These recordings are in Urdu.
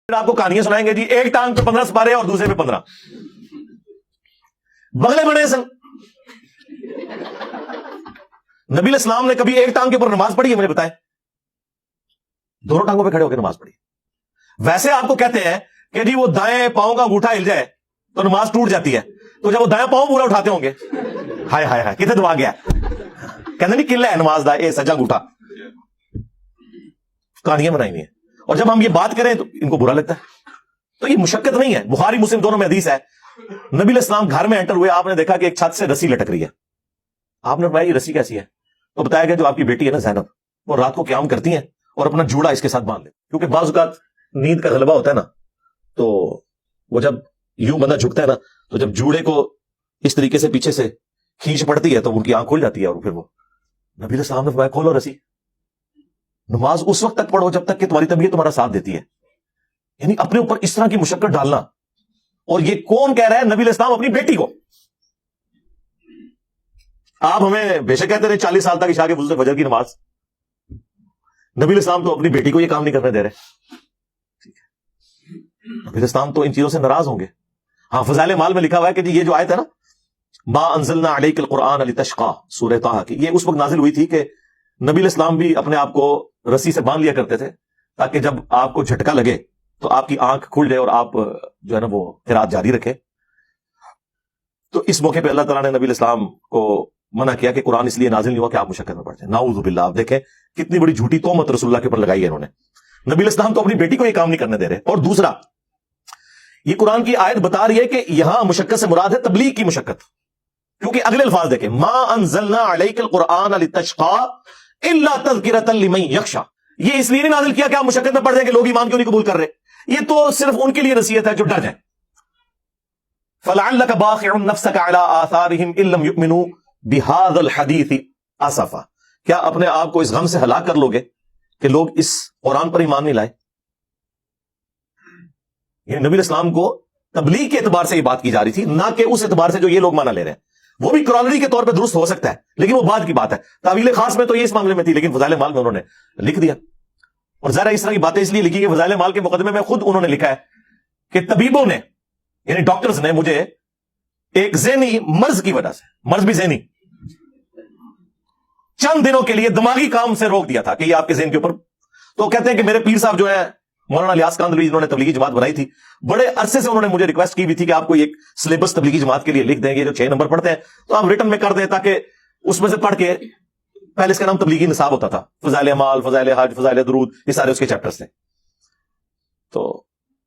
پھر آپ کو کہانیاں سنائیں گے جی ایک ٹانگ پہ 15 سپارے اور دوسرے پہ 15 بغلے بنے سن. نبی علیہ السلام نے کبھی ایک ٹانگ کے اوپر نماز پڑھی ہے؟ مجھے بتائیں. دونوں ٹانگوں پہ کھڑے ہو کے نماز پڑھی. ویسے آپ کو کہتے ہیں کہ جی وہ دائیں پاؤں کا انگوٹھا ہل جائے تو نماز ٹوٹ جاتی ہے, تو جب وہ دائیں پاؤں پورا اٹھاتے ہوں گے, ہائے ہائے ہائے کتنے دبا گیا, کہتے نہیں قلعہ ہے نماز دا اے سجا انگوٹھا. کہانیاں بنائی ہوئی ہیں, اور جب ہم یہ بات کریں تو ان کو برا لگتا ہے. تو یہ مشقت نہیں ہے. بخاری مسلم دونوں میں حدیث ہے, نبی علیہ السلام گھر میں انٹر ہوئے, آپ نے دیکھا کہ ایک چھت سے رسی لٹک رہی ہے. آپ نے فرمایا یہ رسی کیسی ہے؟ تو بتایا گیا جو آپ کی بیٹی ہے نا زینب, وہ رات کو قیام کرتی ہیں اور اپنا جوڑا اس کے ساتھ باندھ لے, کیونکہ بعض اوقات نیند کا غلبہ ہوتا ہے نا, تو وہ جب یوں بندہ جھکتا ہے نا, تو جب جوڑے کو اس طریقے سے پیچھے سے کھینچ پڑتی ہے تو ان کی آنکھ کھل جاتی ہے, اور پھر وہ نبی علیہ السلام نے فرمایا کھولو رسی, نماز اس وقت تک پڑھو جب تک کہ تمہاری طبیعت تمہارا ساتھ دیتی ہے. یعنی اپنے اوپر اس طرح کی مشقت ڈالنا. اور یہ کون کہہ رہا ہے؟ نبی علیہ السلام اپنی بیٹی کو. آپ ہمیں بے شک کہتے رہے 40 سال تک عشاء کے وضو سے فجر کی نماز, نبی علیہ السلام تو اپنی بیٹی کو یہ کام نہیں کرنے دے رہے. نبی علیہ السلام تو ان چیزوں سے ناراض ہوں گے. ہاں, فضائل مال میں لکھا ہوا ہے کہ جی یہ جو آیت ہے نا, ما انزلنا علیک القرآن لتشقى, سورہ طٰہٰ کی, یہ اس وقت نازل ہوئی تھی کہ نبی علیہ السلام بھی اپنے آپ کو رسی سے باندھ لیا کرتے تھے, تاکہ جب آپ کو جھٹکا لگے تو آپ کی آنکھ کھل جائے اور آپ جو ہے نا وہ قرات جاری رکھے. تو اس موقع پہ اللہ تعالیٰ نے نبی علیہ السلام کو منع کیا کہ قرآن اس لیے نازل نہیں ہوا کہ آپ مشقت میں پڑ جائیں. نعوذ باللہ. آپ دیکھیں کتنی بڑی جھوٹی تہمت رسول اللہ کے اوپر لگائی ہے انہوں نے. نبی علیہ السلام تو اپنی بیٹی کو یہ کام نہیں کرنے دے رہے. اور دوسرا, یہ قرآن کی آیت بتا رہی ہے کہ یہاں مشقت سے مراد ہے تبلیغ کی مشقت, کیونکہ اگلے الفاظ دیکھیں, ما انزلنا علیک القرآن لتشقى الا تذکرۃ لمن یخشی. یہ اس لیے نہیں نازل کیا کہ آپ مشقت میں پڑ جائیں کہ لوگ ایمان کیوں نہیں قبول کر رہے, یہ تو صرف ان کے لیے نصیحت ہے جو ڈر جائیں. فلعلک باخع نفسک علی آثارہم ان لم یؤمنوا بہذا الحدیث اسفا. کیا اپنے آپ کو اس غم سے ہلاک کر لو گے کہ لوگ اس قرآن پر ایمان نہیں لائے؟ یہ نبی علیہ السلام کو تبلیغ کے اعتبار سے یہ بات کی جا رہی تھی, نہ کہ اس اعتبار سے جو یہ لوگ مانا لے رہے ہیں. وہ بھی کرالری کے طور پہ درست ہو سکتا ہے, لیکن وہ بعد کی بات ہے. تعویل خاص میں تو یہ اس معاملے میں تھی, لیکن فضائل مال میں انہوں نے لکھ دیا. اور ظاہر اس طرح کی باتیں اس لیے لکھی کہ فضائل مال کے مقدمے میں خود انہوں نے لکھا ہے کہ طبیبوں نے, یعنی ڈاکٹرز نے, مجھے ایک ذہنی مرض کی وجہ سے, مرض بھی ذہنی, چند دنوں کے لیے دماغی کام سے روک دیا تھا کہ یہ آپ کے ذہن کے اوپر. تو کہتے ہیں کہ میرے پیر صاحب جو ہے مولانا الیاس کاندھلوی, جنہوں نے تبلیغی جماعت بنائی تھی, بڑے عرصے سے انہوں نے مجھے ریکویسٹ کی بھی تھی کہ آپ کو ایک سلیبس تبلیغی جماعت کے لیے لکھ دیں گے, جو 6 نمبر پڑھتے ہیں تو آپ ریٹن میں کر دیں, تاکہ اس میں سے پڑھ کے, پہلے اس کا نام تبلیغی نصاب ہوتا تھا, فضائل اعمال, فضائل حج, فضائل درود, یہ سارے اس کے چیپٹرز تھے. تو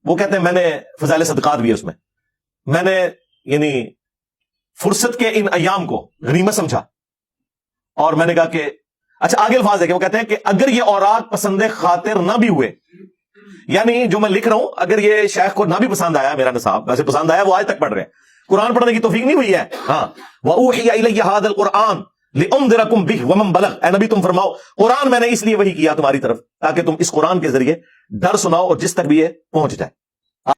وہ کہتے ہیں میں نے فضائل صدقات بھی ہے اس میں نے یعنی فرصت کے ان ایام کو غنیمت سمجھا, اور میں نے کہا کہ اچھا آگے الفاظ ہے کہ وہ کہتے ہیں کہ اگر یہ اوراق پسند خاطر نہ بھی ہوئے, یعنی جو میں لکھ رہا ہوں اگر یہ شیخ کو نہ بھی پسند آیا, میرا نصاب ویسے پسند آیا, وہ آج تک پڑھ رہے ہیں, قرآن پڑھنے کی توفیق نہیں ہوئی ہے. ہاں, وَأُوحِيَ إِلَيَّ هَذَا الْقُرْآنُ لِأُنذِرَكُم بِهِ وَمَن بَلَغَ. اے نبی تم فرماؤ قرآن میں نے اس لیے وحی کیا تمہاری طرف تاکہ تم اس قرآن کے ذریعے ڈر سناؤ اور جس تک بھی یہ پہنچ جائے.